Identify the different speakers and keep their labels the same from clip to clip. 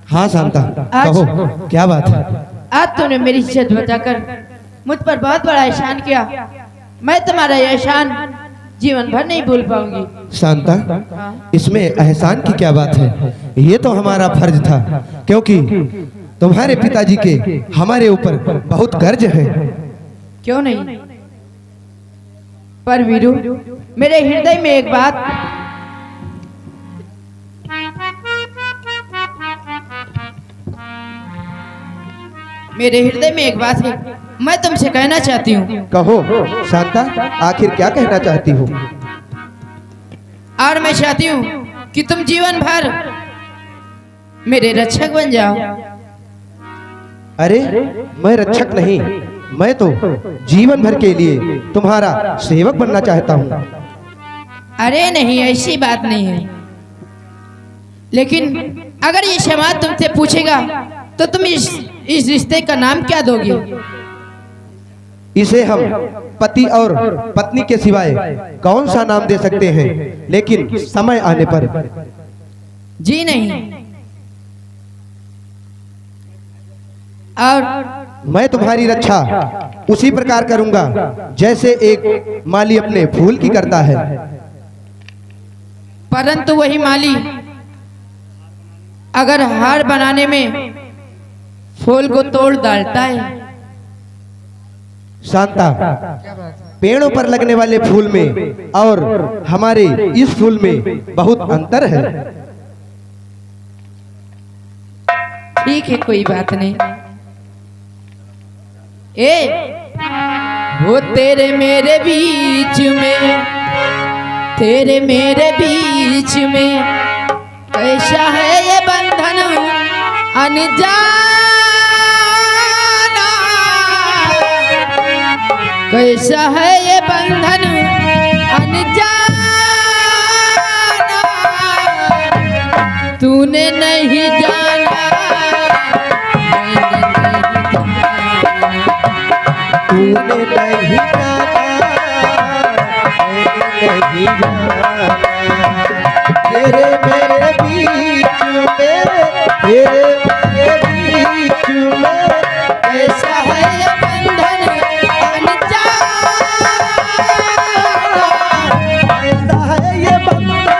Speaker 1: हाँ शांता, कहो क्या बात है।
Speaker 2: आज तूने मेरी इज्जत बचाकर मुझ पर बहुत बड़ा एहसान किया। मैं तुम्हारा यह एहसान जीवन भर नहीं भूल पाऊंगी।
Speaker 1: शांता, इसमें एहसान की क्या बात है, ये तो हमारा फर्ज था, क्योंकि तुम्हारे पिताजी के हमारे ऊपर बहुत गर्ज है।
Speaker 2: क्यों नहीं, पर वीरू मेरे हृदय में एक बात है, मैं तुमसे कहना चाहती हूँ।
Speaker 1: कहो शांता, आखिर क्या कहना चाहती हो।
Speaker 2: और मैं चाहती हूँ कि तुम जीवन भर मेरे रक्षक बन जाओ।
Speaker 1: अरे मैं रक्षक नहीं, मैं तो जीवन भर के लिए तुम्हारा सेवक बनना चाहता हूँ।
Speaker 2: अरे नहीं, ऐसी बात नहीं है, लेकिन अगर ये समाज तुमसे पूछेगा तो तुम इस रिश्ते का नाम क्या दोगे।
Speaker 1: इसे हम पति और पत्नी के सिवाय कौन सा नाम दे सकते हैं, लेकिन समय आने पर।
Speaker 2: जी नहीं, और
Speaker 1: मैं तुम्हारी रक्षा उसी प्रकार करूंगा जैसे एक माली अपने फूल की करता है।
Speaker 2: परंतु वही माली अगर हार बनाने में फूल को तोड़ डालता है।
Speaker 1: शांता, पेड़ों पर लगने वाले फूल में और हमारे इस फूल में बहुत अंतर है।
Speaker 2: ठीक है, कोई बात नहीं। वो तेरे मेरे बीच में, तेरे मेरे बीच में कैसा है ये बंधन अनजाना, कैसा है ये बंधन अनजाना, तूने नहीं जाना,
Speaker 1: तूने नहीं जाना, नहीं जाना, तेरे मेरे बीच में, तेरे मेरे बीच में
Speaker 2: कैसा है ये बंधन अनजाना,
Speaker 1: ऐसा है ये बंधन,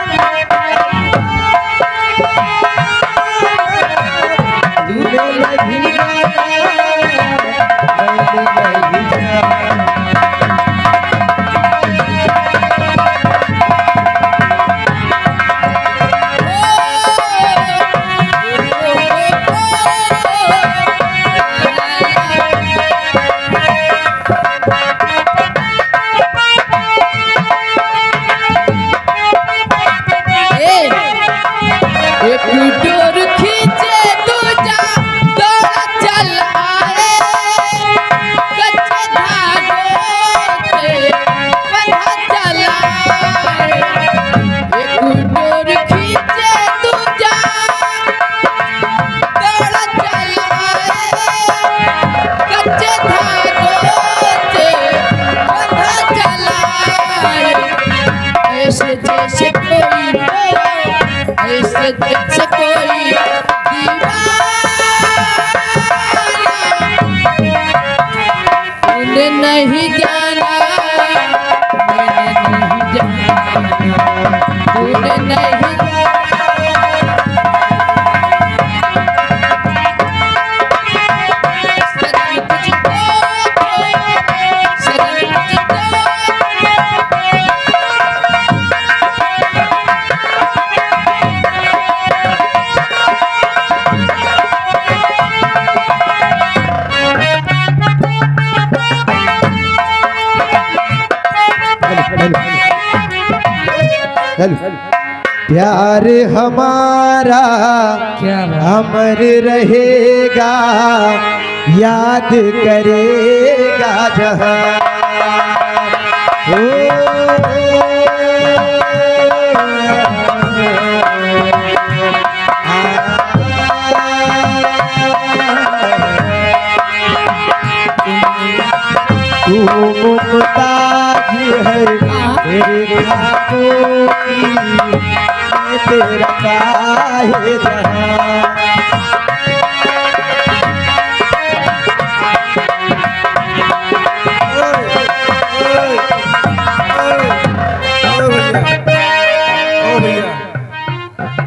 Speaker 1: तूने नहीं जाना, मैंने नहीं जाना।
Speaker 2: एक डोर खींचे दूजा दौड़ा चल आए, कच्चे धागों से बंधा चल आए। एक डोर खींचे दूजा दौड़ा चल आए, कच्चे धागों से बंधा चल आए। ऐसे जैसे कोई ऐसे जैसे कोई दीवाना, तूने नहीं जाना, मैंने नहीं जाना, तूने नहीं
Speaker 1: प्यार हमारा अमर रहेगा, याद करेगा जहां। तू मुमताज है तेरे ख्वाबों की, मैं तेरा काहे जहां।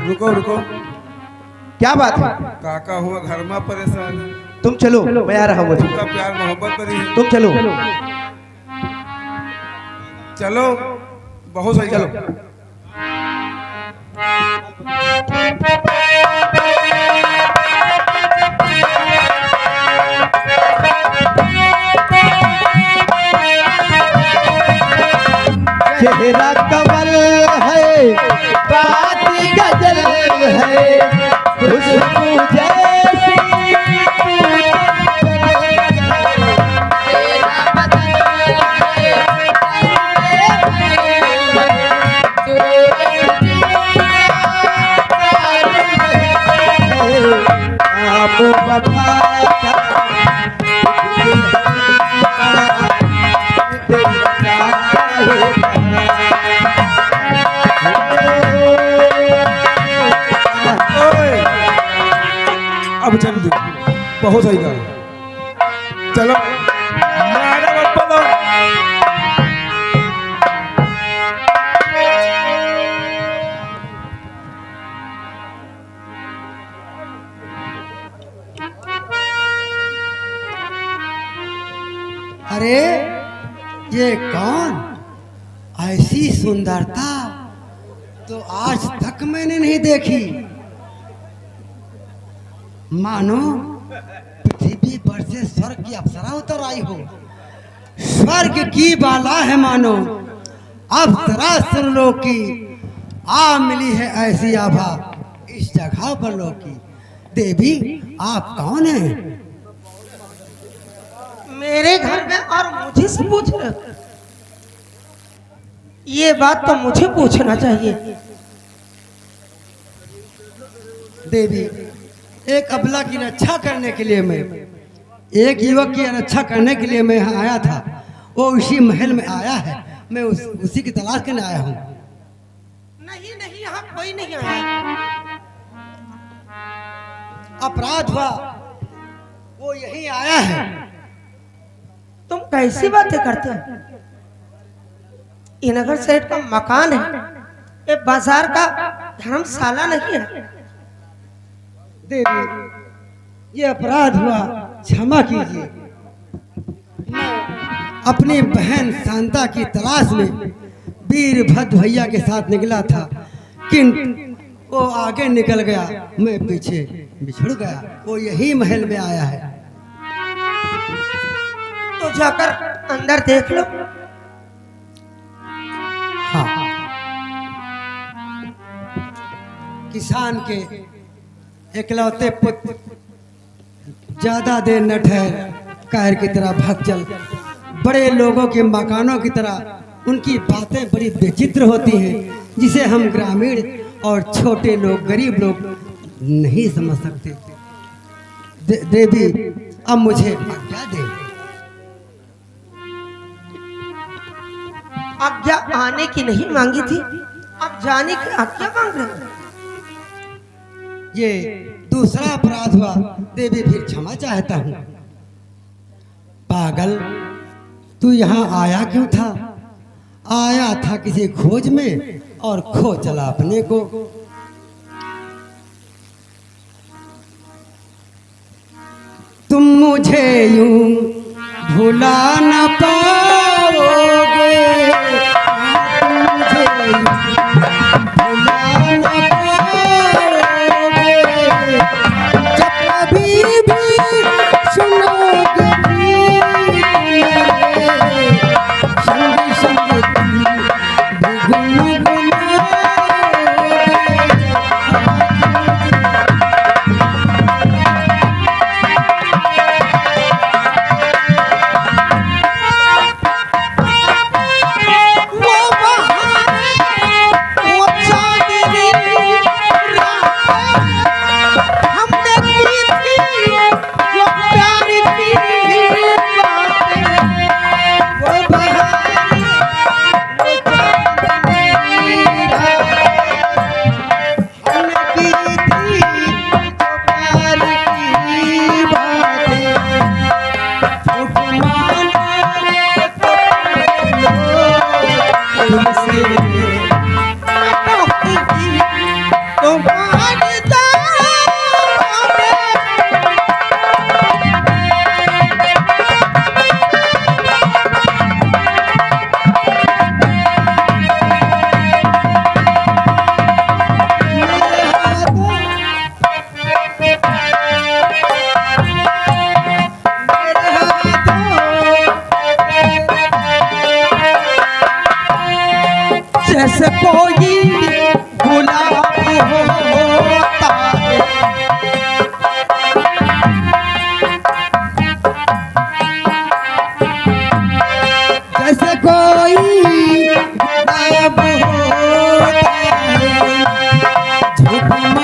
Speaker 3: रुको रुको,
Speaker 1: क्या बात है?
Speaker 3: काका हुआ घर में परेशान है।
Speaker 1: तुम चलो, मैं आ रहा हूँ।
Speaker 3: उनका प्यार मोहब्बत करी है।
Speaker 1: तुम चलो।
Speaker 3: चलो, बहुत सही, चलो।
Speaker 1: चेहरा कमल है, बात गजल है, खुशबू जैसी आप वफा का
Speaker 3: अब चल दो, बहुत सही कहा। चलो मैडम, अब बोलो।
Speaker 4: अरे ये कौन? ऐसी सुंदरता तो आज तक मैंने नहीं देखी। मानो पृथ्वी पर से स्वर्ग की अप्सरा उतर आई हो। स्वर्ग की बाला है मानो, अप्सरा सुरलोक की आ मिली है ऐसी आभा इस जगह पर लोग की। देवी आप कौन हैं?
Speaker 5: मेरे घर में और मुझे से पूछ रहे हो? ये बात तो मुझे पूछना चाहिए।
Speaker 4: देवी, एक अबला की रक्षा करने के लिए मैं, एक युवक की रक्षा करने के लिए मैं यहाँ आया था। वो उसी महल में आया है, मैं उसी की तलाश करने आया हूँ।
Speaker 5: नहीं नहीं, यहाँ कोई नहीं आया।
Speaker 4: अपराध हुआ, वो यही आया है।
Speaker 5: तुम कैसी बातें करते हो? ये नगर सेठ का मकान है, ये बाजार का धर्मशाला नहीं है।
Speaker 4: देवी, ये अपराध हुआ, क्षमा कीजिए। अपनी बहन शांता की तलाश में वीरभद्र भैया के साथ निकला था, किंतु वो आगे निकल गया, मैं पीछे बिछड़ गया। वो यही महल में आया है।
Speaker 5: तो जाकर अंदर देख लो।
Speaker 4: हाँ, किसान के इकलौते पुत्र ज्यादा देर न ठहर, कहर की तरह भाग चल। बड़े लोगों के मकानों की तरह उनकी बातें बड़ी विचित्र होती हैं, जिसे हम ग्रामीण और छोटे लोग, गरीब लोग नहीं समझ सकते। देवी, अब मुझे आज्ञा दे।
Speaker 5: आज्ञा आने की नहीं मांगी थी, अब जाने की आज्ञा मांग रहे हो।
Speaker 4: ये दूसरा अपराध हुआ, देवी फिर क्षमा चाहता हूँ। पागल, तू यहाँ आया क्यों था? आया था किसी खोज में और खो चला अपने को। तुम मुझे यूं भुला न पाओगे, तुम मुझे यूं भुला न पाओगे, जब कभी भी सुनोगे संग संग तुम भी गुनगुनाओगे।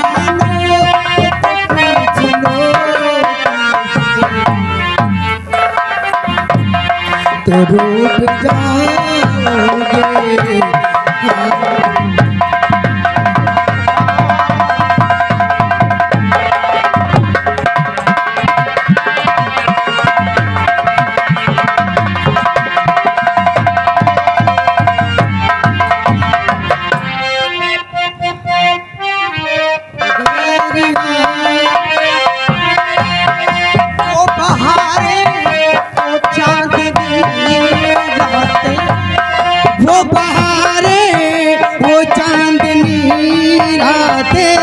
Speaker 4: मानो तो पूछ लो तो रूठ जाओगे। वो बहारे वो चांदनी रातें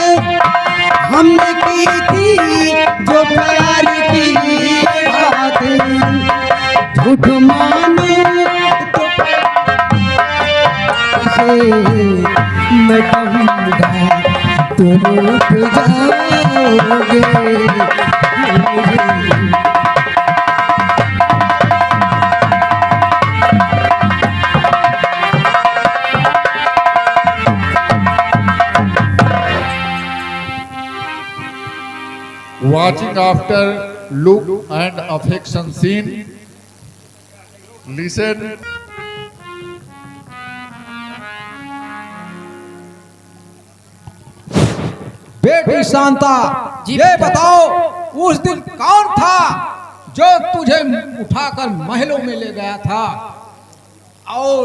Speaker 4: हमने की थी जो प्यार की बातें झूठ मानो तो से मैं कहूँगा तो रूठ जाओगे।
Speaker 6: Watching after look and affection scene, listen.
Speaker 3: बेटी शांता,
Speaker 2: जी
Speaker 3: ये बताओ उस दिन कौन था जो तुझे उठाकर महलों में ले गया था और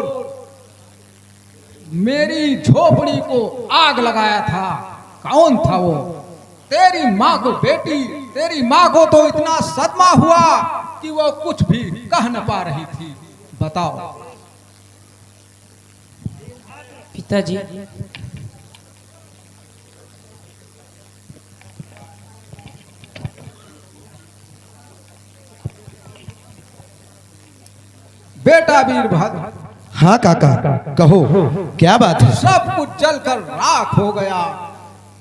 Speaker 3: मेरी झोपड़ी को आग लगाया था? कौन था वो? तेरी माँ को बेटी, तेरी माँ को तो इतना सदमा हुआ कि वो कुछ भी कह न पा रही थी। बताओ।
Speaker 2: पिताजी,
Speaker 3: बेटा वीरभद्र,
Speaker 1: हाँ काका, कहो क्या बात है?
Speaker 3: सब कुछ जलकर राख हो गया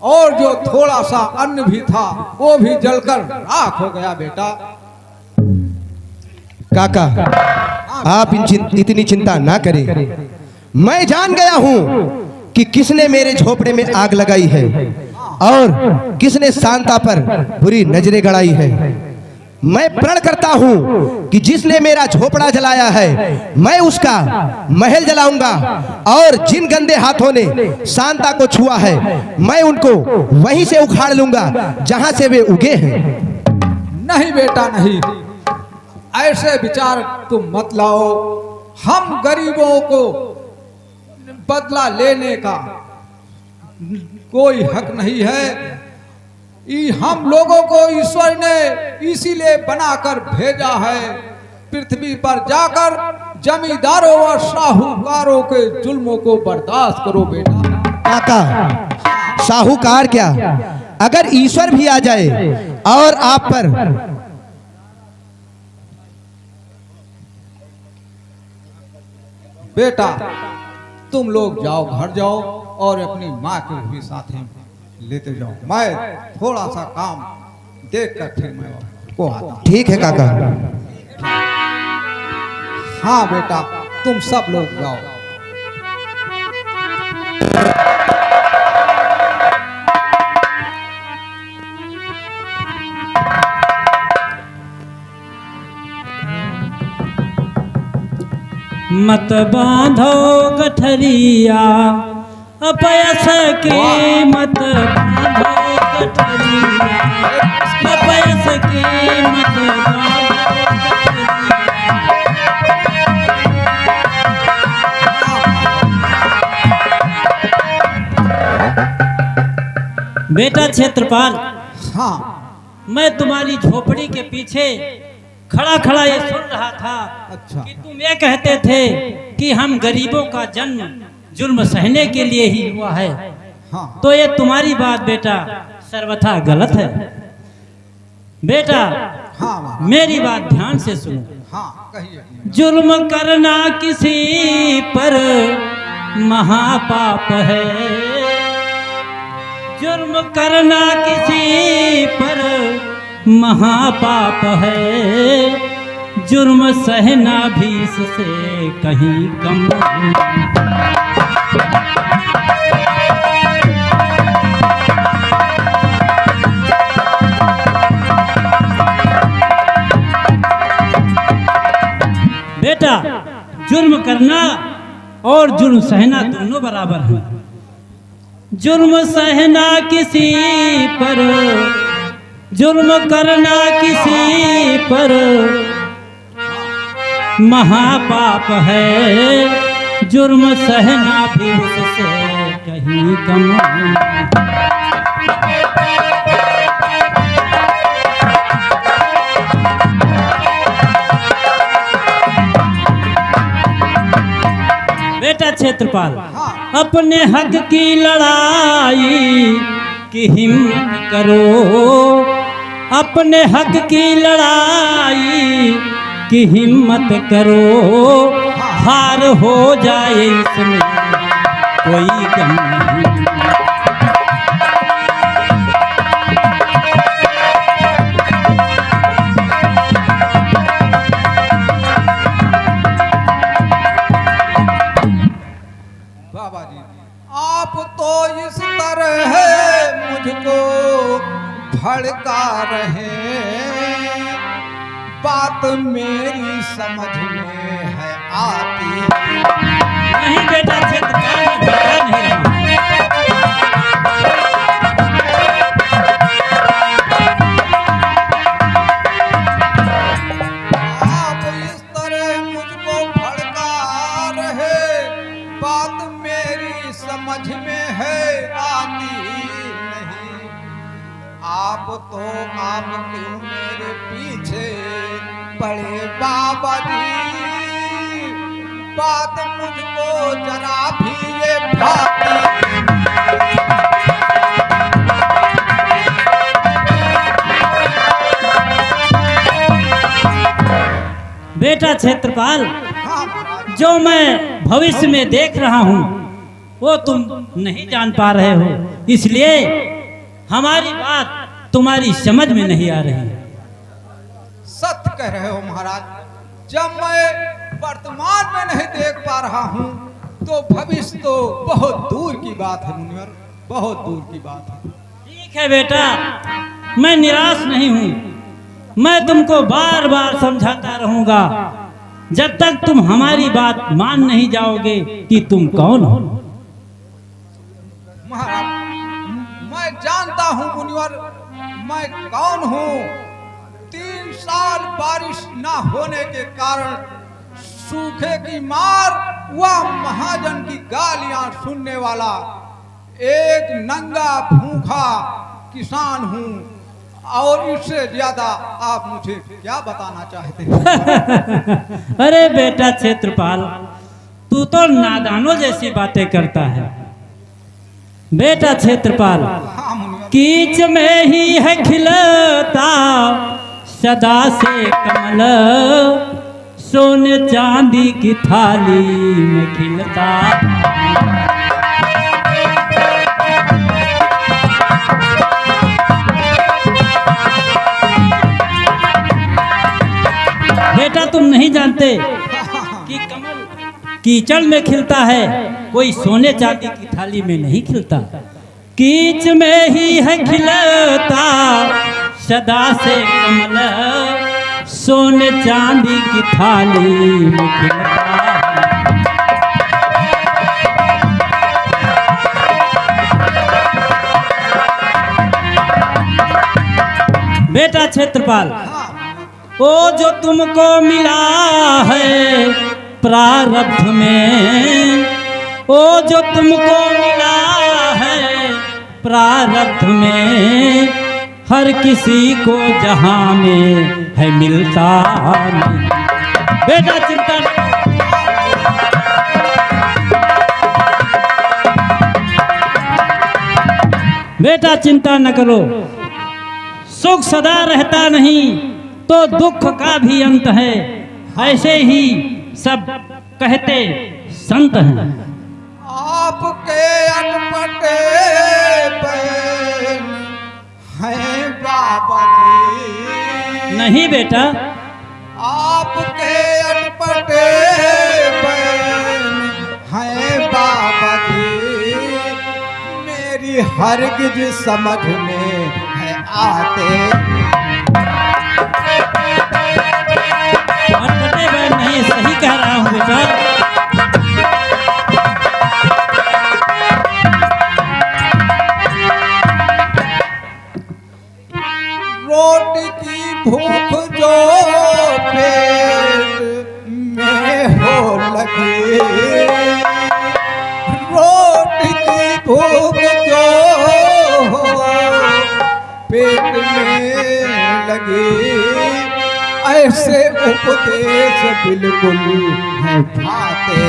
Speaker 3: और जो थोड़ा सा अन्न भी था वो भी जलकर राख हो गया। बेटा
Speaker 1: काका, आप इतनी चिंता ना करें। मैं जान गया हूँ कि किसने मेरे झोपड़े में आग लगाई है और किसने शांता पर बुरी नजरें गड़ाई है। मैं प्रण करता हूँ कि जिसने मेरा झोपड़ा जलाया है मैं उसका महल जलाऊंगा और जिन गंदे हाथों ने शांता को छुआ है मैं उनको वहीं से उखाड़ लूंगा जहां से वे उगे हैं।
Speaker 3: नहीं बेटा नहीं, ऐसे विचार तुम मत लाओ। हम गरीबों को बदला लेने का कोई हक नहीं है। हम लोगों को ईश्वर ने इसीलिए बनाकर भेजा है। पृथ्वी पर जाकर जमींदारों और साहूकारों के जुल्मों को बर्दाश्त करो बेटा।
Speaker 1: काका, साहूकार क्या, अगर ईश्वर भी आ जाए और आप पर
Speaker 3: बेटा तुम लोग जाओ, घर जाओ और अपनी माँ को भी साथ में लेते जाओ। मैं थोड़ा सा काम देख कर फिर मैं को आता हूं।
Speaker 1: ठीक है काका।
Speaker 3: हाँ बेटा, तुम सब लोग जाओ।
Speaker 7: मत बांधो गठरिया अपयस के, मत बांधो गठरिया अपयस के, मत बांधो गठरिया। बेटा क्षेत्रपाल,
Speaker 3: हाँ
Speaker 7: मैं तुम्हारी झोपड़ी के पीछे खड़ा खड़ा ये सुन रहा था।
Speaker 3: अच्छा।
Speaker 7: कि तुम ये कहते थे कि हम गरीबों का जन्म जुल्म सहने के लिए ही हुआ है।
Speaker 3: हाँ
Speaker 7: तो ये तुम्हारी बात बेटा सर्वथा गलत है। बेटा
Speaker 3: हाँ महाराज।
Speaker 7: मेरी बात ध्यान से सुनो।
Speaker 3: हाँ कहिए।
Speaker 7: जुल्म करना किसी पर महापाप है, जुल्म करना किसी पर महापाप है, जुर्म सहना भी इससे कहीं कम नहीं। जुर्म करना और जुर्म सहना दोनों बराबर हैं। जुर्म सहना किसी पर, जुर्म करना किसी पर महापाप है, जुर्म सहना भी उससे कहीं कम। बेटा क्षेत्रपाल, अपने हक की लड़ाई की हिम्मत करो, अपने हक की लड़ाई की हिम्मत करो, हार हो जाए इसमें कोई गम नहीं।
Speaker 3: बाबा जी, आप तो इस तरह मुझको भड़का रहे, बात मेरी समझ में है आती
Speaker 7: नहीं बेटा, क्षेत्रपाल में भड़का नहीं रहा।
Speaker 3: आप इस तरह मुझको भड़का रहे, बात मेरी समझ में है आती नहीं। आप तो आप क्यों मेरे पीछे पड़े बाबा जी, बात मुझको जरा भी ये भाती।
Speaker 7: बेटा क्षेत्रपाल,
Speaker 3: हाँ महाराज,
Speaker 7: जो मैं भविष्य में देख रहा हूँ वो तुम नहीं जान पा रहे हो, इसलिए हमारी बात तुम्हारी समझ में नहीं आ रही।
Speaker 3: सत्य कह रहे हो महाराज, जब मैं वर्तमान में नहीं देख पा रहा हूँ तो भविष्य तो बहुत दूर की बात है मुनिवर, बहुत दूर की बात है।
Speaker 7: ठीक है बेटा, मैं निराश नहीं हूँ, मैं तुमको बार बार समझाता रहूंगा जब तक तुम हमारी बात मान नहीं जाओगे कि तुम कौन हो।
Speaker 3: महाराज, मैं जानता हूँ मुनिवर, मैं कौन हूँ। 3 साल बारिश ना होने के कारण सूखे की मार व महाजन की गालियां सुनने वाला एक नंगा भूखा किसान हूँ, और इससे ज्यादा आप मुझे क्या बताना चाहते हैं?
Speaker 7: अरे बेटा क्षेत्रपाल, तू तो नादानों जैसी बातें करता है। बेटा क्षेत्रपाल,
Speaker 3: हाँ मुनिवर,
Speaker 7: कीच में ही है खिलता सदा से कमल, सोने चांदी की थाली में खिलता। बेटा तुम नहीं जानते कि कमल कीचड़ में खिलता है, कोई सोने चांदी की थाली में नहीं खिलता। कीच में ही है खिलता सदा से कमल, सोने चांदी की थाली में खिलता। बेटा क्षेत्रपाल, वो जो तुमको मिला है प्रारब्ध में, वो जो तुमको मिला है प्रारब्ध में, हर किसी को जहां में है मिलता नहीं। बेटा चिंता न बेटा चिंता न करो, सुख सदा रहता नहीं तो दुख का भी अंत है, ऐसे ही सब कहते संत हैं।
Speaker 3: आपके अनपटे बैन हैं बाबा जी।
Speaker 7: नहीं बेटा,
Speaker 3: आपके अनपटे बैन हैं बाबा जी, मेरी हरगिज समझ में है आते।
Speaker 7: अनपटे बैन नहीं, सही कह रहा हूँ बेटा।
Speaker 3: भूख जो पेट में हो लगी, रोटी की भूख जो पेट में लगी, ऐसे उपदेश बिल्कुल हैं भाते।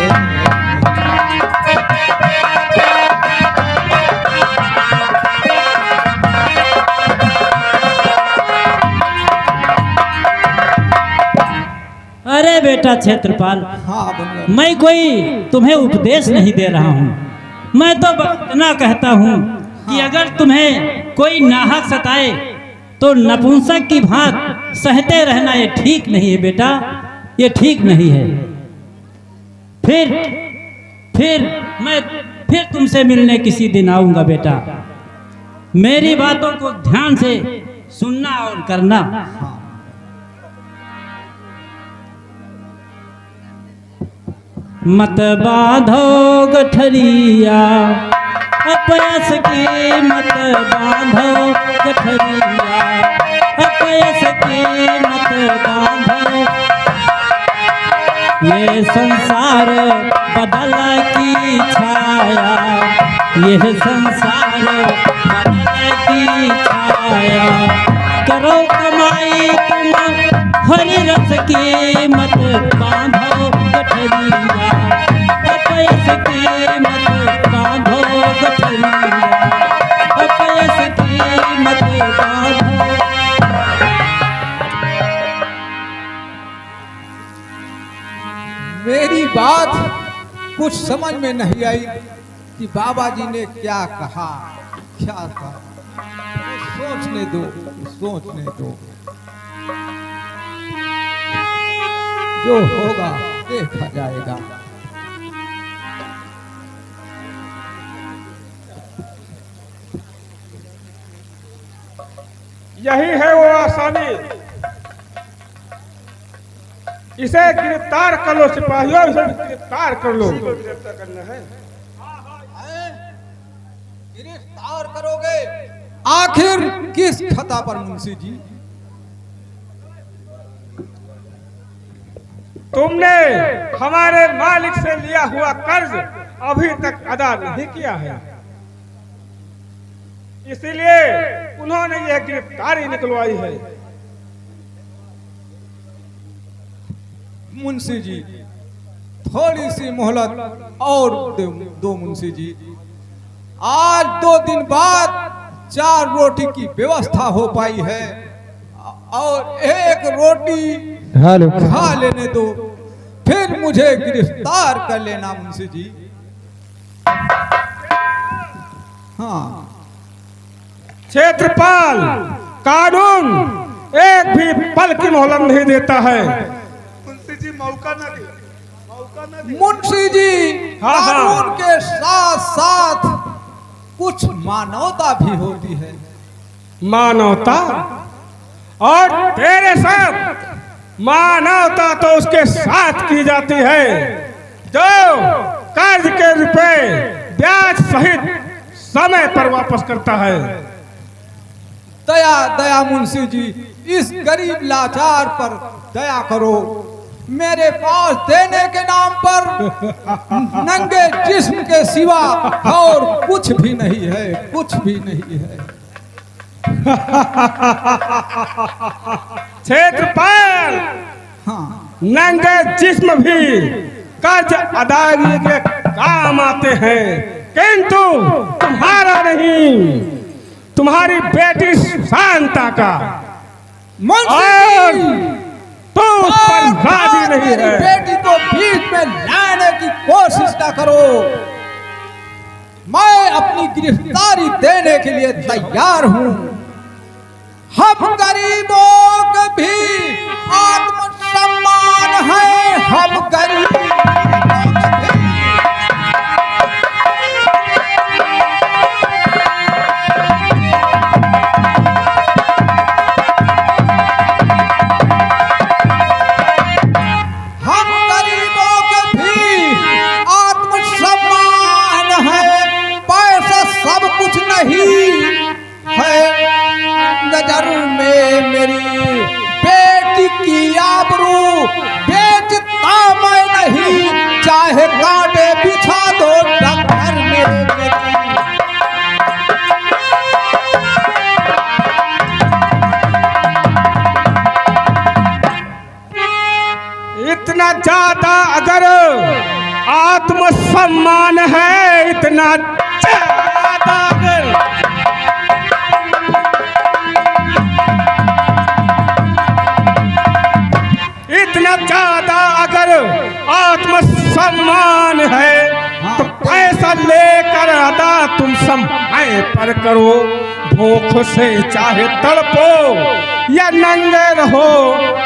Speaker 7: अरे बेटा क्षेत्रपाल,
Speaker 3: हाँ बंधुआ,
Speaker 7: मैं कोई तुम्हें उपदेश नहीं दे रहा हूँ। मैं तो बस इतना कहता हूँ कि अगर तुम्हें कोई नाहक सताए तो नपुंसक की भांत सहते रहना ये ठीक नहीं है बेटा, ये ठीक नहीं है। मैं फिर तुमसे मिलने किसी दिन आऊंगा बेटा। मेरी बातों को ध्यान से सुनना और करना। मत बांधो गठरिया अपयस की, मत बांधो गठरिया अपयस की, मत बांधो। ये संसार बदल की छाया, ये संसार बदल की छाया। करो कमाई तुम हरि रस की, मत बांधो गठरिया अपयस की, मत बांधो गठरिया अपयस की, मत बांधो।
Speaker 3: मेरी बात कुछ समझ में नहीं आई कि बाबा जी ने क्या कहा, क्या कहा। सोचने दो, सोचने दो, जो होगा देखा जाएगा।
Speaker 8: यही है वो आसानी। इसे गिरफ्तार कर लो सिपाहियों, इसे गिरफ्तार कर लो। गिरफ्तार करना है,
Speaker 3: गिरफ्तार करोगे आखिर किस खता पर मुंशी जी?
Speaker 8: तुमने हमारे मालिक से लिया हुआ कर्ज अभी तक अदा नहीं किया है, इसीलिए उन्होंने यह गिरफ्तारी निकलवाई है।
Speaker 3: मुंशी जी थोड़ी सी मोहलत और दो मुंशी जी। आज 2 दिन बाद 4 रोटी की व्यवस्था हो पाई है और 1 रोटी खा लेने दो, फिर मुझे गिरफ्तार कर लेना मुंशी जी। हाँ
Speaker 8: क्षेत्रपाल, कानून एक भी पल की मोहलत नहीं देता है। मुंशी जी मौका न दे, मौका न दे।
Speaker 3: मुंशी जी
Speaker 8: हाँ, हाँ।
Speaker 3: कानून के साथ साथ कुछ मानवता भी होती है।
Speaker 8: मानवता? और तेरे साथ मानवता तो उसके साथ की जाती है जो कर्ज के रुपए ब्याज सहित समय पर वापस करता है।
Speaker 3: दया दया मुंशी जी, इस गरीब लाचार पर दया करो। मेरे पास देने के नाम पर नंगे जिस्म के सिवा और कुछ भी नहीं है, कुछ भी नहीं है।
Speaker 8: क्षेत्रपाल,
Speaker 3: हाँ
Speaker 8: नंगे जिस्म भी कर्ज अदायगी के काम आते हैं, किंतु तुम्हारा नहीं, तुम्हारी बेटी शांता का। और तो उस पर राजी नहीं
Speaker 3: मेरी
Speaker 8: है।
Speaker 3: बेटी को बीच में लाने की कोशिश न करो। मैं अपनी गिरफ्तारी देने के लिए तैयार हूँ। हम गरीबों का भी आत्मसम्मान है, हम गरीब
Speaker 8: आत्मसम्मान है इतना ज्यादा अगर इतना ज्यादा अगर आत्मसम्मान है तो पैसा लेकर अदा तुम समय पर करो। भूख से चाहे तड़पो या नंगे रहो,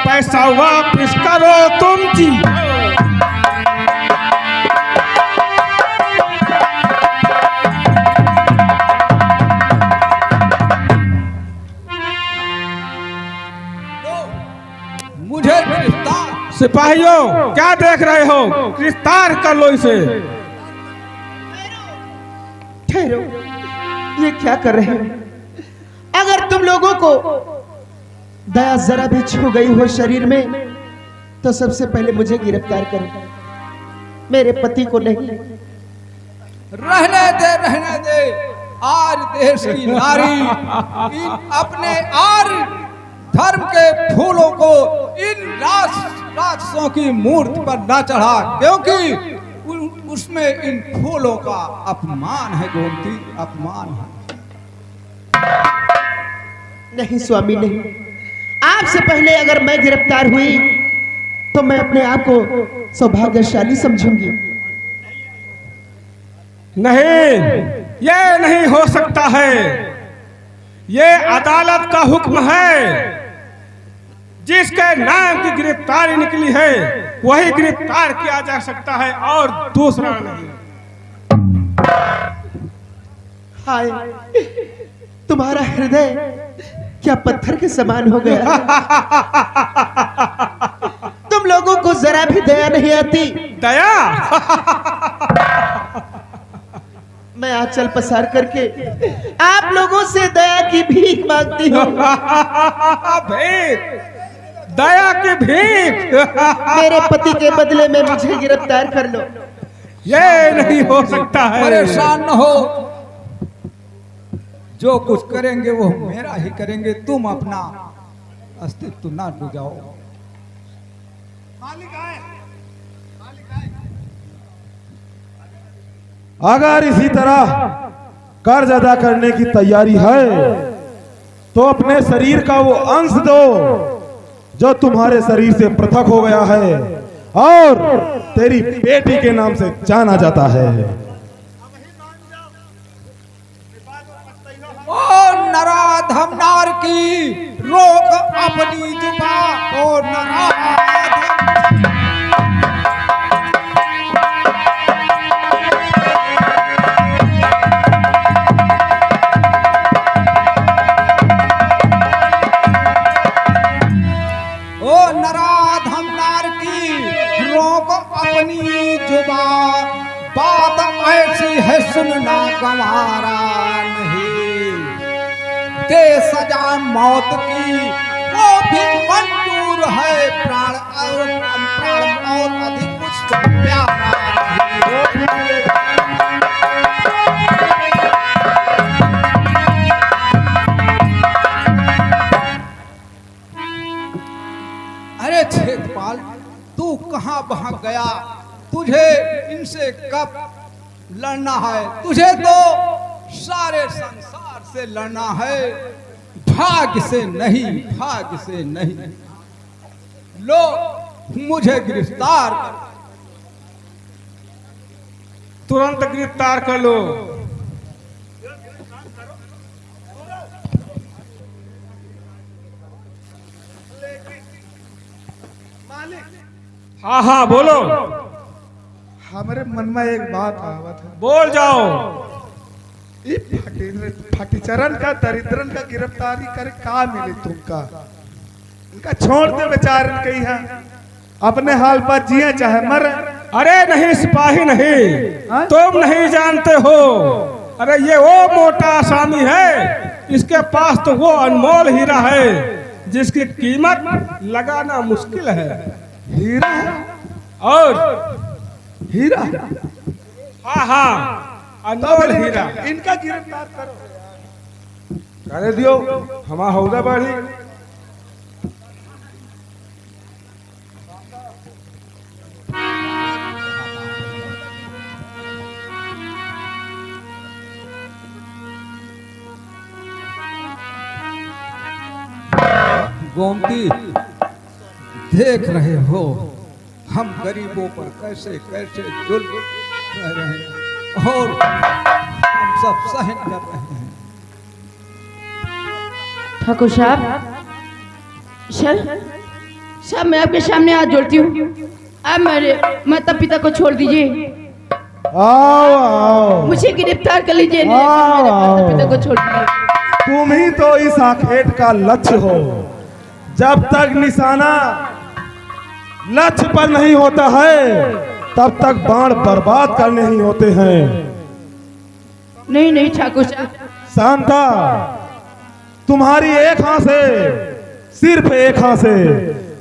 Speaker 8: पैसा वापस करो तुम जी।
Speaker 3: मुझे गिरफ्तार।
Speaker 8: सिपाहियों क्या देख रहे हो, गिरफ्तार कर लो इसे।
Speaker 5: ठहरो, ये क्या कर रहे हो? अगर तुम लोगों को दया जरा भी छू गई हो शरीर में तो सबसे पहले मुझे गिरफ्तार करो, मेरे पति को नहीं।
Speaker 3: रहने दे आज देश की नारी इन अपने आर्य धर्म के फूलों को इन राक्षसों की मूर्ति पर न चढ़ा, क्योंकि उसमें इन फूलों का अपमान है गोमती, अपमान है।
Speaker 5: नहीं स्वामी नहीं, आपसे पहले अगर मैं गिरफ्तार हुई तो मैं अपने आप को सौभाग्यशाली समझूंगी।
Speaker 8: नहीं, ये नहीं हो सकता है। ये अदालत का हुक्म है, जिसके नाम की गिरफ्तारी निकली है वही गिरफ्तार किया जा सकता है और दूसरा नहीं।
Speaker 5: हाय, तुम्हारा हृदय क्या पत्थर के समान हो गया? तुम लोगों को जरा भी दया नहीं आती।
Speaker 8: दया?
Speaker 5: मैं आंचल पसार करके आप लोगों से दया की भीख मांगती हूँ।
Speaker 8: भीख? दया की भीख?
Speaker 5: मेरे पति के बदले में मुझे गिरफ्तार कर लो।
Speaker 8: ये नहीं हो सकता है।
Speaker 3: परेशान न हो, जो कुछ करेंगे वो मेरा ही करेंगे, तुम अपना अस्तित्व ना डुबाओ।
Speaker 9: अगर इसी तरह कर्ज अदा करने की तैयारी है तो अपने शरीर का वो अंश दो जो तुम्हारे शरीर से पृथक हो गया है और तेरी बेटी के नाम से जाना जाता है।
Speaker 3: ओ नराधम नार की रोक अपनी जुबान। ओ नराधम अपनी जुबान, बात ऐसी है सुनना गंवारा नहीं। दे सजा मौत की वो भी मंजूर है, प्राण और अधिक कुछ प्यारा नहीं। अरे छेदपाल, तू कहां भाग गया? तुझे इनसे कब लड़ना है? तुझे तो सारे संसार से लड़ना है, भाग्य से नहीं, भाग्य से नहीं। लो मुझे गिरफ्तार कर।
Speaker 8: तुरंत गिरफ्तार कर लो। हाँ हाँ बोलो।
Speaker 9: हमारे मन में एक बात आवत है।
Speaker 8: बोल जाओ।
Speaker 9: फटीचरण का दरिद्रन का गिरफ्तारी करे का मिले तुमका? इनका छोड़ दे बेचारन कही है, अपने हाल पर जिए चाहे मरे।
Speaker 8: अरे नहीं सिपाही नहीं, तुम नहीं जानते हो। अरे ये वो मोटा आसामी है, इसके पास तो वो अनमोल हीरा है जिसकी कीमत लगाना मुश्किल है।
Speaker 9: हीरा?
Speaker 8: और
Speaker 9: हीरा?
Speaker 8: हाँ हाँ, अनमोल हीरा।
Speaker 9: इनका गिरफ्तार करो। करे दियो, हमारा हौदा बढ़ी।
Speaker 3: गोमती, देख रहे हो हम गरीबों पर कैसे कैसे जुल्म रह रहे हैं और हम सब सहन कर रहे हैं।
Speaker 2: ठाकुर साहब, सर मैं आपके सामने हाथ जोड़ती हूँ, आप मेरे माता पिता को छोड़ दीजिए,
Speaker 9: आओ आओ,
Speaker 2: मुझे गिरफ्तार कर लीजिए, मेरे माता पिता को छोड़ दीजिए।
Speaker 9: तुम ही तो इस आखेट का लक्ष्य हो। जब तक निशाना लक्ष्य पर नहीं होता है तब तक बाण बर्बाद करने ही होते हैं।
Speaker 2: नहीं नहीं ठाकुर साहब,
Speaker 9: शांता, तुम्हारी एक हाथ से, सिर्फ एक हाथ से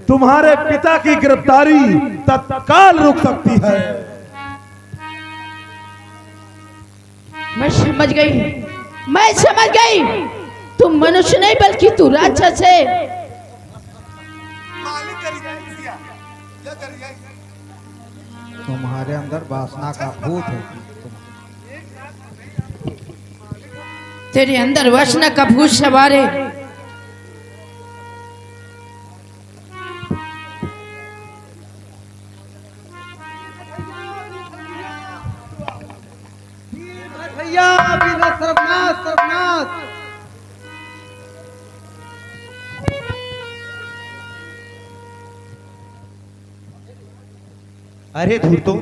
Speaker 9: तुम्हारे पिता की गिरफ्तारी तत्काल रुक सकती है।
Speaker 2: मैं समझ गई, तुम मनुष्य नहीं बल्कि तू राक्षस है।
Speaker 3: तुम्हारे अंदर वासना का भूत है।
Speaker 2: तेरे अंदर वासना का भूत सवार है।
Speaker 4: भैया बिना सर्वनाश सर्वनाश।
Speaker 1: अरे धूर्तो,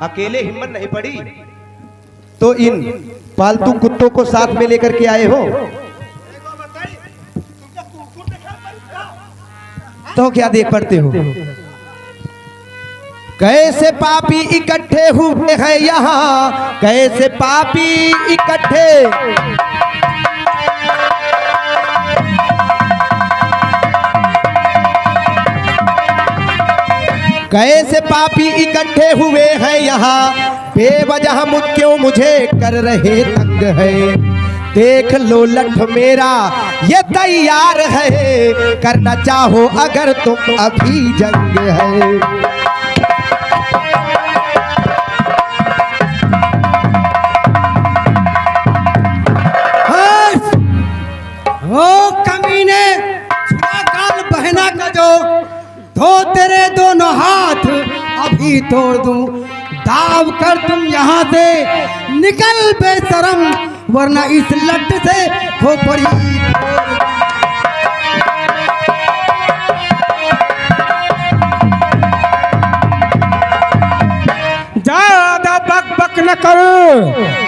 Speaker 1: अकेले हिम्मत नहीं पड़ी तो इन पालतू कुत्तों को साथ में लेकर के आए हो, तो क्या देख पड़ते हो? कैसे पापी इकट्ठे हुए हैं यहाँ, कैसे पापी इकट्ठे, कैसे पापी इकट्ठे हुए हैं यहाँ, बेवजह क्यों मुझे कर रहे तंग है। देख लो लठ मेरा ये तैयार है, करना चाहो अगर तुम अभी जंग है।
Speaker 4: ओ कमीने, काल बहना का जो धो तेरे दोनों हाथ अभी तोड़ दूं। दाव कर तुम यहाँ से निकल बेशरम, वरना इस लट से खोपड़ी।
Speaker 8: ज्यादा बक बक न कर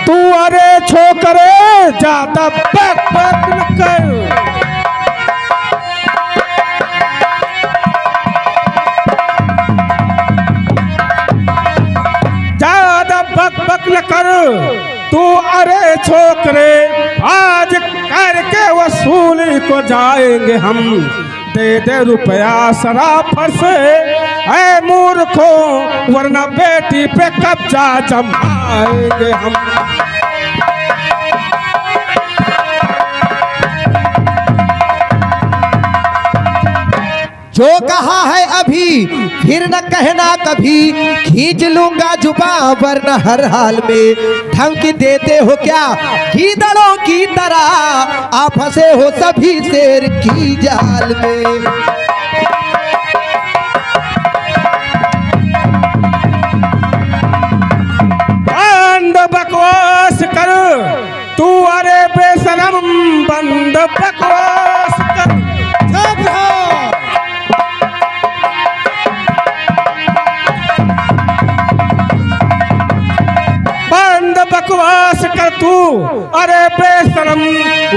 Speaker 8: तू, अरे छोकरे ज्यादा बक बक न कर। बक बक न कर तू, अरे छोकरे आज करके वसूली को जाएंगे हम। दे दे रुपया सराफर से ऐ मूर्खों, वरना बेटी पे कब्जा जमाएंगे हम।
Speaker 1: जो कहा है अभी फिर न कहना कभी, खींच लूंगा जुबान वरना हर हाल में। धमकी देते हो क्या गीदड़ों की तरह, आप फंसे हो सभी शेर की जाल में।
Speaker 8: बंद बकवास कर तू, अरे बेशरम बंद बकवास कर। बकवास कर तू, अरे बेशरम,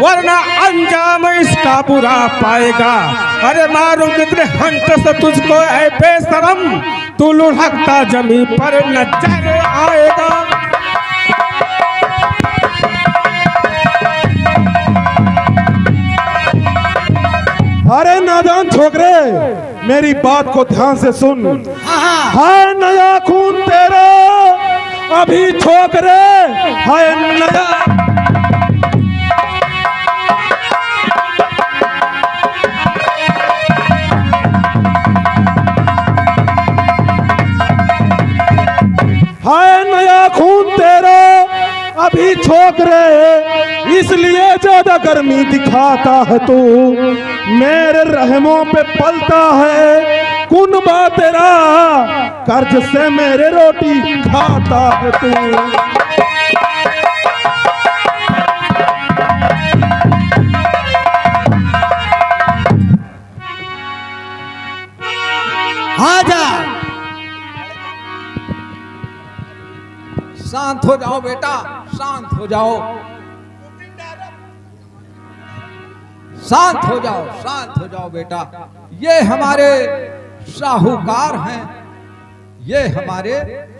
Speaker 8: वरना अंजाम इसका बुरा पाएगा। अरे मारूंगी तेरे हंट से तुझको ऐ बेशरम, तू लुढ़कता जमीन पर नजर आएगा।
Speaker 9: अरे नादान छोकरे, मेरी बात को ध्यान से सुन। है नया खून तेरा अभी छोकरे, है नया। है नया खून तेरा भी छोकरे, इसलिए ज्यादा गर्मी दिखाता है तू। मेरे रहमों पे पलता है कुनबा तेरा, कर्ज से मेरे रोटी खाता है तू।
Speaker 4: आजा,
Speaker 3: शांत हो जाओ बेटा, शांत हो जाओ, शांत हो जाओ, शांत हो जाओ बेटा। ये हमारे साहूकार हैं, ये हमारे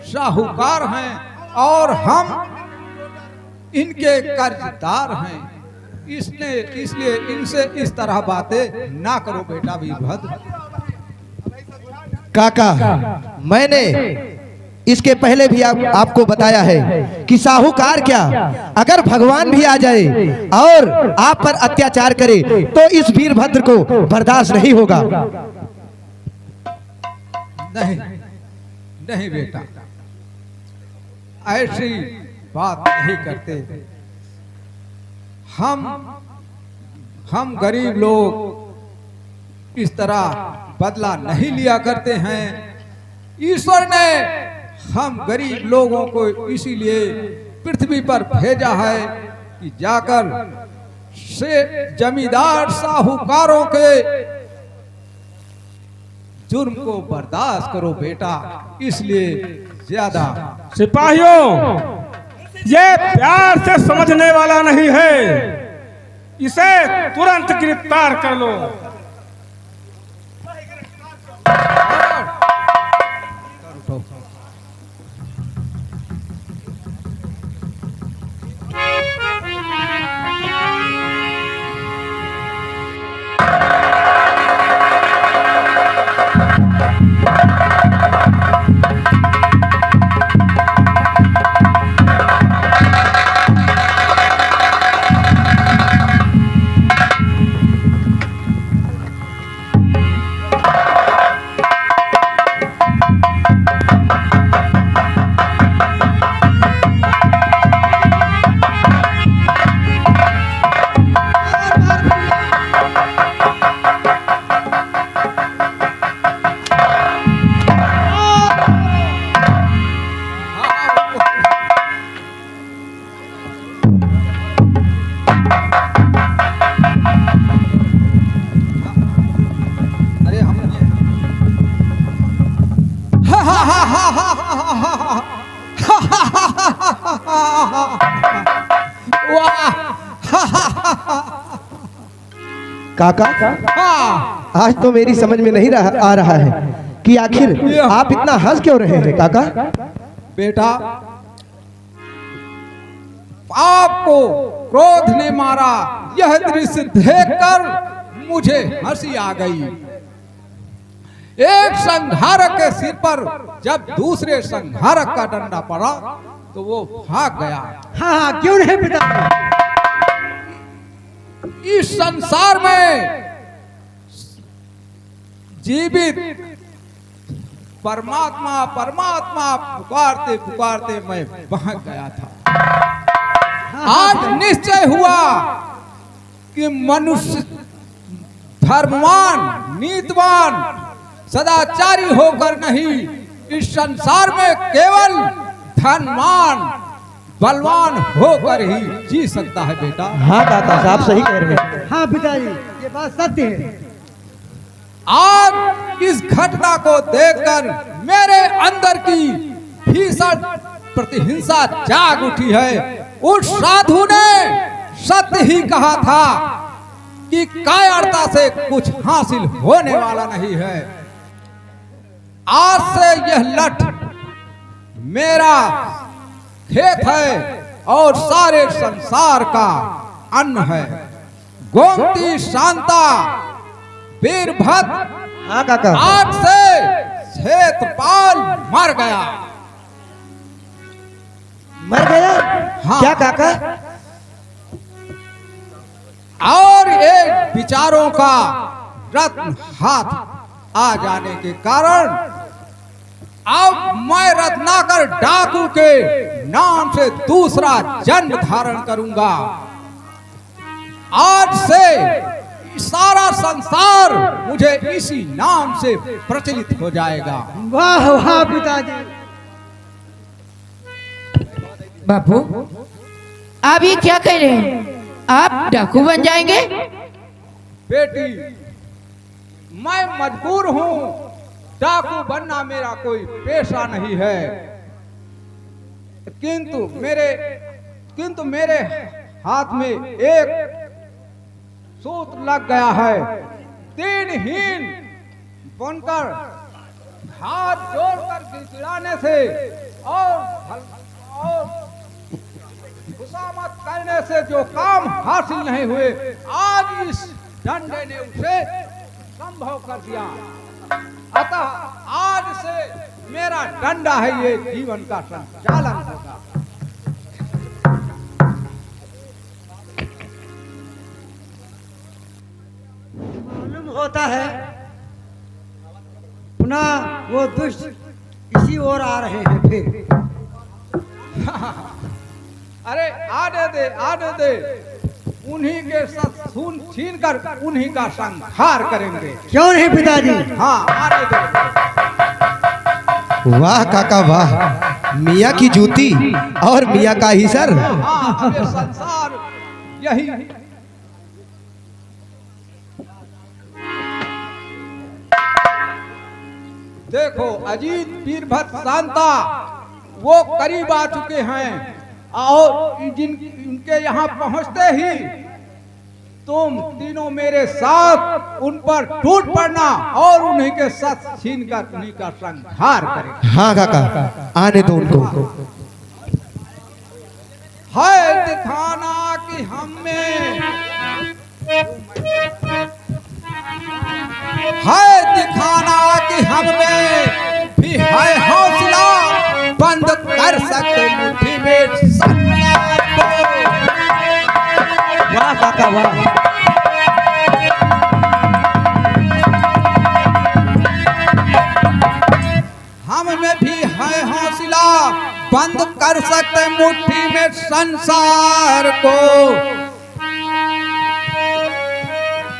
Speaker 3: साहूकार हैं और हम इनके कर्जदार हैं। इसलिए इनसे इस तरह बातें ना करो बेटा वीरभद्र।
Speaker 1: काका, मैंने इसके पहले भी आपको बताया है कि साहूकार क्या, अगर भगवान भी आ जाए और आप पर अत्याचार करे तो इस वीरभद्र को बर्दाश्त नहीं होगा।
Speaker 3: नहीं नहीं बेटा, ऐसी बात नहीं करते। हम गरीब लोग इस तरह बदला नहीं लिया करते हैं। ईश्वर ने हम गरीब लोगों को इसीलिए पृथ्वी पर भेजा है कि जाकर से जमींदार साहूकारों के जुर्म को बर्दाश्त करो बेटा, इसलिए ज्यादा।
Speaker 8: सिपाहियों, ये प्यार से समझने वाला नहीं है, इसे तुरंत गिरफ्तार कर लो।
Speaker 1: काका, आज तो मेरी समझ में नहीं आ रहा है कि आखिर आप इतना हंस क्यों रहे हैं काका।
Speaker 3: बेटा, आपको क्रोध ने मारा, यह दृश्य देखकर मुझे हंसी आ गई। एक संहारक के सिर पर जब दूसरे संहारक का डंडा पड़ा तो वो भाग गया।
Speaker 4: हाँ, क्यों नहीं पिता।
Speaker 3: इस संसार में जीवित परमात्मा परमात्मा पुकारते पुकारते मैं भाग गया था। आज निश्चय हुआ कि मनुष्य धर्मवान, नीतिवान, सदाचारी होकर नहीं, इस संसार में केवल धनवान, बलवान होकर ही जी सकता है बेटा।
Speaker 1: हाँ काका साहब, सही कह रहे हैं।
Speaker 4: हाँ पिताजी, ये बात सत्य है।
Speaker 3: आज इस घटना को देखकर मेरे अंदर की भीषण प्रतिहिंसा जाग उठी है। उस साधु ने सत्य ही कहा था कि कायरता से कुछ हासिल होने वाला नहीं है। आज से यह लठ मेरा खेत है और सारे संसार का अन्न है। गोमती, शांता, वीरभद्र,
Speaker 1: हाँ काका,
Speaker 3: आग से क्षेत्रपाल मर गया।
Speaker 1: मर गया?
Speaker 3: हाँ।
Speaker 1: क्या काका?
Speaker 3: और एक विचारों का रत्न हाथ आ जाने के कारण अब मैं रत्नाकर डाकू के नाम से दूसरा जन्म धारण करूंगा। आज से सारा संसार मुझे इसी नाम से प्रचलित हो जाएगा।
Speaker 4: वाह वाह पिताजी।
Speaker 2: बापू आप ये क्या कह रहे हैं? आप डाकू बन जाएंगे?
Speaker 3: बेटी, मैं मजबूर हूं। डाकू बनना मेरा कोई पेशा नहीं है, किंतु मेरे हाथ में एक सूत्र लग गया है। दिनहीन बनकर हाथ जोड़कर गिड़गिड़ाने से और खुशामद करने से जो काम हासिल नहीं हुए, आज इस डंडे ने उसे संभव कर दिया। अतः आज से मेरा डंडा है ये जीवन का संचालन होगा।
Speaker 4: मालूम होता है पुनः वो दुष्ट इसी ओर आ रहे हैं फिर।
Speaker 3: अरे आने दे, उन्हीं के साथ खून छीन कर उन्हीं का संहार करेंगे।
Speaker 4: क्यों नहीं पिताजी?
Speaker 3: हाँ, आने दे।
Speaker 1: वाह काका वाह, मियाँ की जूती और मियाँ का ही सर।
Speaker 3: हाँ, ये संसार यही देखो। अजीत वीरभद्र शांता वो करीब आ चुके हैं और इनके यहाँ पहुंचते ही तुम तीनों मेरे साथ उन पर टूट पड़ना और उन्हीं के साथ छीन कर उन्हीं का संहार करें।
Speaker 1: हाँ काका, आने दो उनको।
Speaker 3: है दिखाना कि हमें भी है हौसला, बंद कर सकते मुट्ठी में संसार को।
Speaker 4: वाह काका वाह।
Speaker 3: हम में भी है हौसला, बंद कर सकते मुट्ठी में संसार को।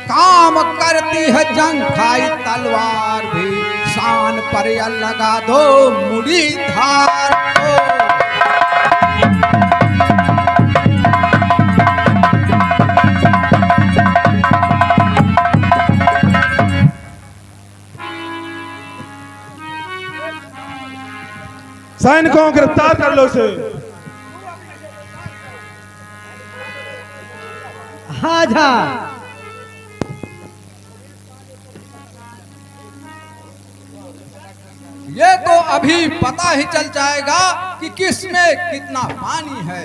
Speaker 3: काम करती है जंग खाई तलवार भी, शान पर या लगा दो मुड़ी धार को।
Speaker 9: सैनिकों को गिरफ्तार कर लो उसे।
Speaker 4: हाँ जा।
Speaker 3: ये तो अभी पता ही चल जाएगा कि किस में कितना पानी है।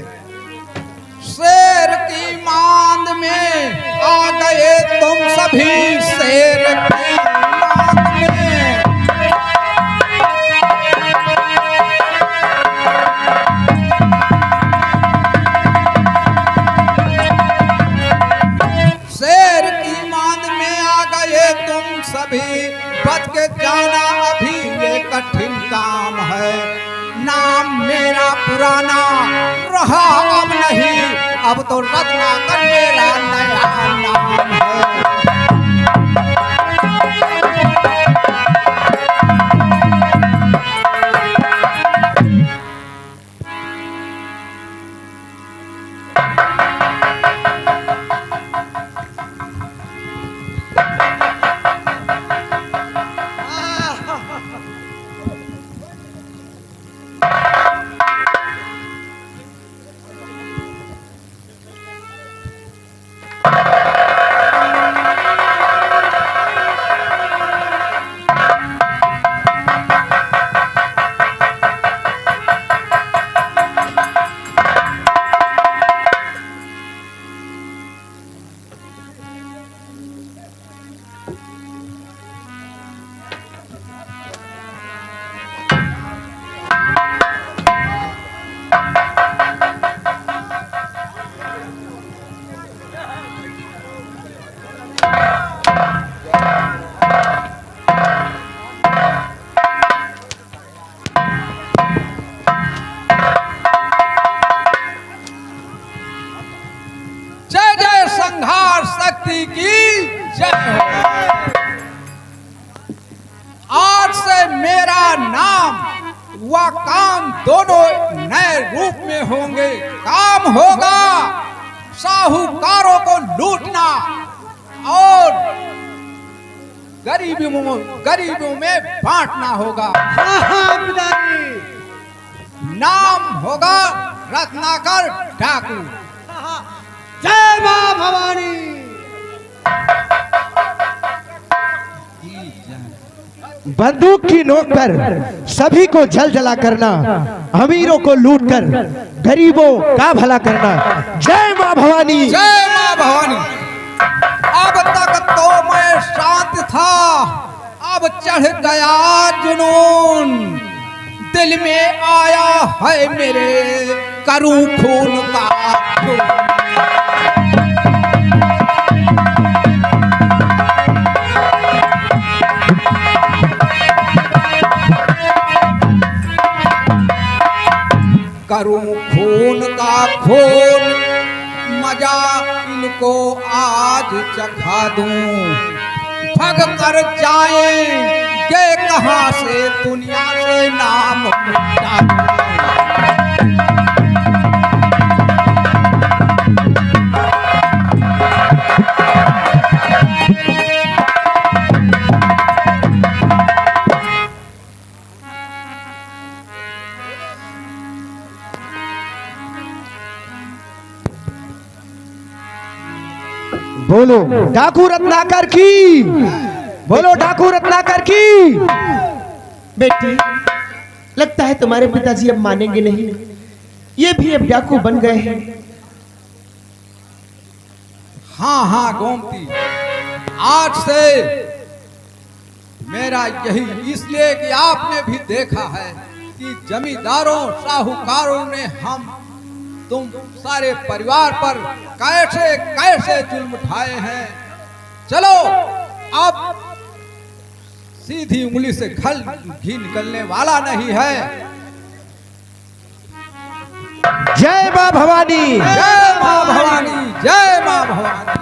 Speaker 3: शेर की मांद में आ गए तुम सभी, शेर की मांद में। शेर की मांद में आ गए तुम सभी, बच के जाना अभी ये कठिन काम है। नाम मेरा पुराना रहा अब नहीं, अब तो रत्नाकर मेरा नया नाम है। होगा साहूकारों को लूटना और गरीबों में बांटना होगा। नाम होगा रत्नाकर डाकू।
Speaker 4: जय मां भवानी।
Speaker 1: बंदूक की नोक पर सभी को जला करना, अमीरों को लूट कर गरीबों का भला करना। जय मां भवानी।
Speaker 3: जय मां भवानी। अब तक तो मैं शांत था, अब चढ़ गया जुनून। दिल में आया है मेरे करूं खून का खून। करूं खून का खून, मजा इनको आज चखा दूं। भग कर जाएंगे कहां से दुनिया से नाम मिटा दूं।
Speaker 1: बोलो डाकू रत्नाकर की, बोलो डाकू रत्नाकर की।
Speaker 5: बेटी, लगता है तुम्हारे पिताजी अब मानेंगे नहीं, ये भी अब डाकू बन गए हैं।
Speaker 3: हाँ हाँ गोमती, आज से मेरा यही इसलिए कि आपने भी देखा है कि जमींदारों साहूकारों ने हम तुम सारे परिवार पर कैसे कैसे जुल्म उठाए हैं। चलो अब सीधी उंगली से घी निकलने वाला नहीं है।
Speaker 1: जय मां भवानी।
Speaker 3: जय मां भवानी। जय मां भवानी।